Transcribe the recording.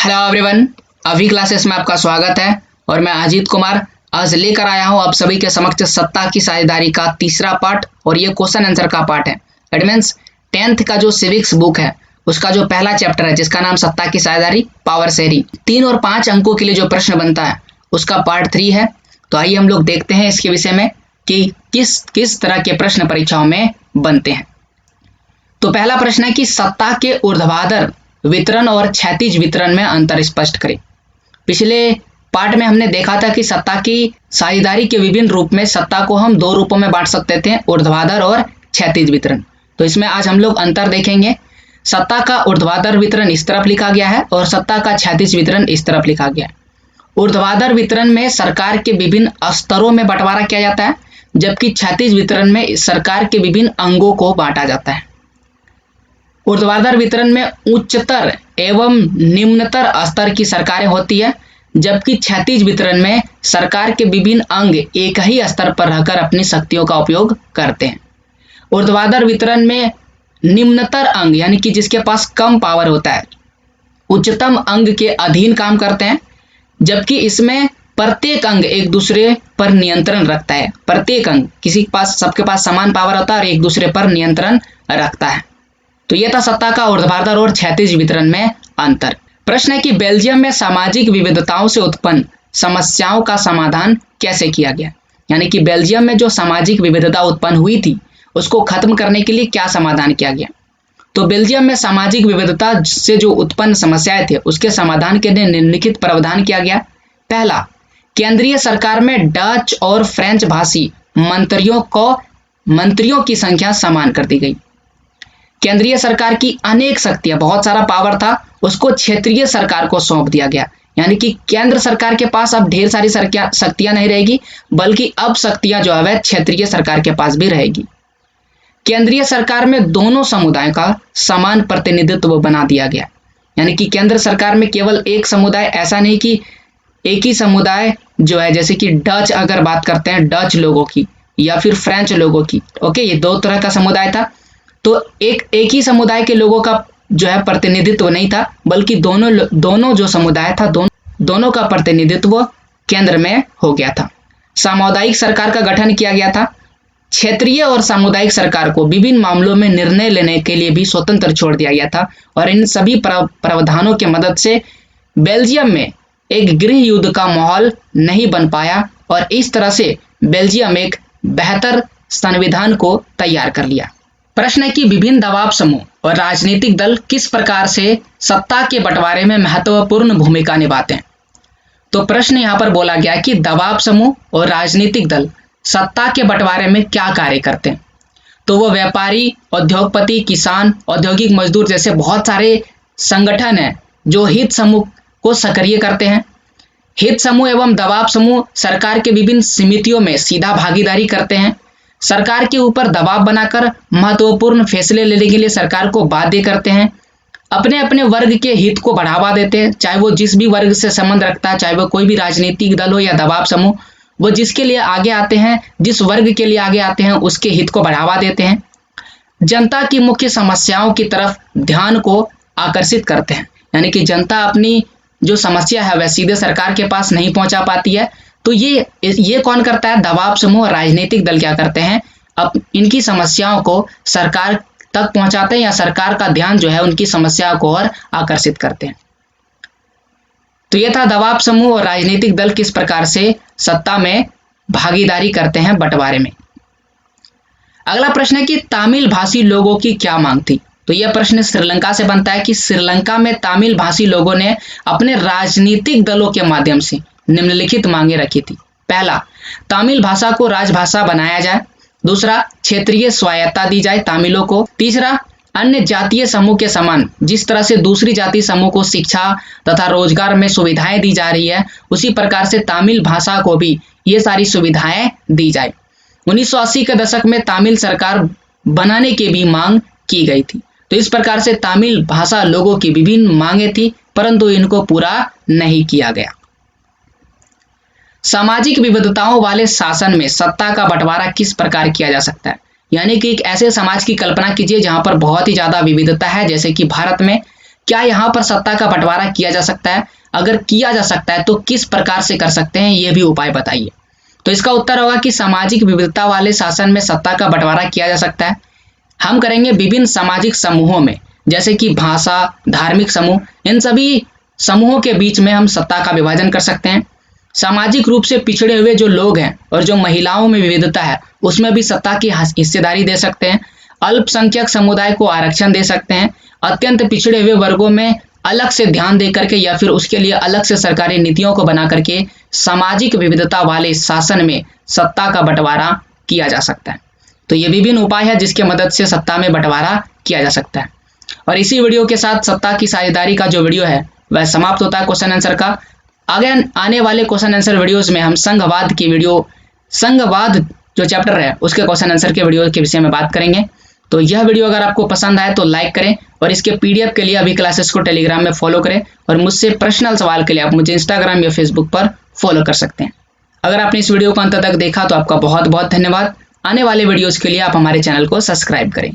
Hello everyone, अभी classes में आपका स्वागत है और मैं अजीत कुमार आज लेकर आया हूं आप सभी के समक्ष सत्ता की साझेदारी का तीसरा पार्ट और ये क्वेश्चन आंसर का पार्ट है। इट मीन्स 10th का जो सिविक्स बुक है उसका जो पहला चैप्टर है जिसका नाम सत्ता की साझेदारी पावर शेयरिंग, 3 और 5 अंकों के लिए जो प्रश्न बनता है उसका पार्ट 3 है। तो आइए हम लोग देखते हैं इसके विषय में कि किस तरह के प्रश्न परीक्षाओं में बनते हैं। तो पहला प्रश्न है कि सत्ता के ऊर्ध्वाधर वितरण और क्षैतिज वितरण में अंतर स्पष्ट करें। पिछले पार्ट में हमने देखा था कि सत्ता की साझेदारी के विभिन्न रूप में सत्ता को हम 2 रूपों में बांट सकते थे, ऊर्ध्वाधर और क्षैतिज वितरण। तो इसमें आज हम लोग अंतर देखेंगे। सत्ता का ऊर्ध्वाधर वितरण इस तरफ लिखा गया है और सत्ता का क्षैतिज वितरण इस तरफ लिखा गया है। ऊर्ध्वाधर वितरण में सरकार के विभिन्न स्तरों में बंटवारा किया जाता है, जबकि क्षैतिज वितरण में सरकार के विभिन्न अंगों को बांटा जाता है। ऊर्ध्वाधर वितरण में उच्चतर एवं निम्नतर स्तर की सरकारें होती है, जबकि क्षैतिज वितरण में सरकार के विभिन्न अंग एक ही स्तर पर रहकर अपनी शक्तियों का उपयोग करते हैं। ऊर्ध्वाधर वितरण में निम्नतर अंग यानी कि जिसके पास कम पावर होता है उच्चतम अंग के अधीन काम करते हैं, जबकि इसमें प्रत्येक अंग एक दूसरे पर नियंत्रण रखता है। प्रत्येक अंग किसी के पास सबके पास समान पावर होता है और एक दूसरे पर नियंत्रण रखता है। तो यह था सत्ता का ऊर्ध्वाधर और क्षैतिज वितरण में अंतर। प्रश्न है कि बेल्जियम में सामाजिक विविधताओं से उत्पन्न समस्याओं का समाधान कैसे किया गया। यानी कि बेल्जियम में जो सामाजिक विविधता उत्पन्न हुई थी उसको खत्म करने के लिए क्या समाधान किया गया। तो बेल्जियम में सामाजिक विविधता से जो उत्पन्न समस्याएं थे उसके समाधान के लिए निम्नलिखित प्रावधान किया गया। पहला, केंद्रीय सरकार में डच और फ्रेंच भाषी मंत्रियों की संख्या समान कर दी गई। केंद्रीय सरकार की अनेक शक्तियां, बहुत सारा पावर था, उसको क्षेत्रीय सरकार को सौंप दिया गया। यानी कि केंद्र सरकार के पास अब ढेर सारी शक्तियां नहीं रहेगी, बल्कि अब शक्तियां जो है क्षेत्रीय सरकार के पास भी रहेगी। केंद्रीय सरकार में दोनों समुदायों का समान प्रतिनिधित्व बना दिया गया। यानी कि केंद्र सरकार में केवल एक समुदाय, ऐसा नहीं कि एक ही समुदाय जो है, जैसे कि डच अगर बात करते हैं डच लोगों की या फिर फ्रेंच लोगों की, ओके, ये 2 तरह का समुदाय था। तो एक ही समुदाय के लोगों का जो है प्रतिनिधित्व नहीं था, बल्कि दोनों जो समुदाय था दोनों का प्रतिनिधित्व केंद्र में हो गया था। सामुदायिक सरकार का गठन किया गया था। क्षेत्रीय और सामुदायिक सरकार को विभिन्न मामलों में निर्णय लेने के लिए भी स्वतंत्र छोड़ दिया गया था और इन सभी प्रावधानों की मदद से बेल्जियम में एक गृह युद्ध का माहौल नहीं बन पाया और इस तरह से बेल्जियम एक बेहतर संविधान को तैयार कर लिया। प्रश्न है कि विभिन्न दबाव समूह और राजनीतिक दल किस प्रकार से सत्ता के बंटवारे में महत्वपूर्ण भूमिका निभाते हैं। तो प्रश्न यहां पर बोला गया कि दबाव समूह और राजनीतिक दल सत्ता के बंटवारे में क्या कार्य करते हैं। तो वो व्यापारी, उद्योगपति, किसान, औद्योगिक मजदूर जैसे बहुत सारे संगठन हैं जो हित समूह को सक्रिय करते हैं। हित समूह एवं दबाव समूह सरकार के विभिन्न समितियों में सीधा भागीदारी करते हैं। सरकार के ऊपर दबाव बनाकर महत्वपूर्ण फैसले लेने के लिए सरकार को बाध्य करते हैं। अपने अपने वर्ग के हित को बढ़ावा देते हैं, चाहे वो जिस भी वर्ग से संबंध रखता है, चाहे वो कोई भी राजनीतिक दल हो या दबाव समूह, वो जिसके लिए आगे आते हैं, जिस वर्ग के लिए आगे आते हैं उसके हित को बढ़ावा देते हैं। जनता की मुख्य समस्याओं की तरफ ध्यान को आकर्षित करते हैं। यानी कि जनता अपनी जो समस्या है वह सीधे सरकार के पास नहीं पहुंचा पाती है, तो ये कौन करता है, दबाव समूह और राजनीतिक दल क्या करते हैं, अब इनकी समस्याओं को सरकार तक पहुंचाते हैं या सरकार का ध्यान जो है उनकी समस्या को और आकर्षित करते हैं। तो यह था दबाव समूह और राजनीतिक दल किस प्रकार से सत्ता में भागीदारी करते हैं बंटवारे में। अगला प्रश्न है कि तमिल भाषी लोगों की क्या मांग थी। तो यह प्रश्न श्रीलंका से बनता है कि श्रीलंका में तमिल भाषी लोगों ने अपने राजनीतिक दलों के माध्यम से निम्नलिखित मांगे रखी थी। पहला, तमिल भाषा को राजभाषा बनाया जाए। दूसरा, क्षेत्रीय स्वायत्तता दी जाए तमिलों को। तीसरा, अन्य जातीय समूह के समान जिस तरह से दूसरी जाति समूह को शिक्षा तथा रोजगार में सुविधाएं दी जा रही है उसी प्रकार से तमिल भाषा को भी ये सारी सुविधाएं दी जाए। 1980 के दशक में तमिल सरकार बनाने की भी मांग की गई थी। तो इस प्रकार से तमिल भाषा लोगों की विभिन्न मांगे थी, परंतु इनको पूरा नहीं किया गया। सामाजिक विविधताओं वाले शासन में सत्ता का बंटवारा किस प्रकार किया जा सकता है। यानी कि एक ऐसे समाज की कल्पना कीजिए जहां पर बहुत ही ज्यादा विविधता है, जैसे कि भारत में क्या यहाँ पर सत्ता का बंटवारा किया जा सकता है? अगर किया जा सकता है तो किस प्रकार से कर सकते हैं, ये भी उपाय बताइए। तो इसका उत्तर होगा कि सामाजिक विविधता वाले शासन में सत्ता का बंटवारा किया जा सकता है। हम करेंगे विभिन्न सामाजिक समूहों में, जैसे कि भाषा, धार्मिक समूह, इन सभी समूहों के बीच में हम सत्ता का विभाजन कर सकते हैं। सामाजिक रूप से पिछड़े हुए जो लोग हैं और जो महिलाओं में विविधता है, उसमें भी सत्ता की हिस्सेदारी दे सकते हैं। अल्पसंख्यक समुदाय को आरक्षण दे सकते हैं। अत्यंत पिछड़े हुए वर्गों में अलग से ध्यान दे करके या फिर उसके लिए अलग से सरकारी नीतियों को बना करके सामाजिक विविधता वाले शासन में सत्ता का बंटवारा किया जा सकता है। तो ये विभिन्न उपाय है जिसके मदद से सत्ता में बंटवारा किया जा सकता है। और इसी वीडियो के साथ सत्ता की साझेदारी का जो वीडियो है वह समाप्त होता है क्वेश्चन आंसर का। अगेन आने वाले क्वेश्चन आंसर वीडियोस में हम संघवाद की वीडियो, संघवाद जो चैप्टर है उसके क्वेश्चन आंसर के वीडियो के विषय में बात करेंगे। तो यह वीडियो अगर आपको पसंद आए तो लाइक करें और इसके पीडीएफ के लिए अभी क्लासेस को टेलीग्राम में फॉलो करें और मुझसे पर्सनल सवाल के लिए आप मुझे इंस्टाग्राम या फेसबुक पर फॉलो कर सकते हैं। अगर आपने इस वीडियो को अंत तक देखा तो आपका बहुत बहुत धन्यवाद। आने वाले वीडियोस के लिए आप हमारे चैनल को सब्सक्राइब करें।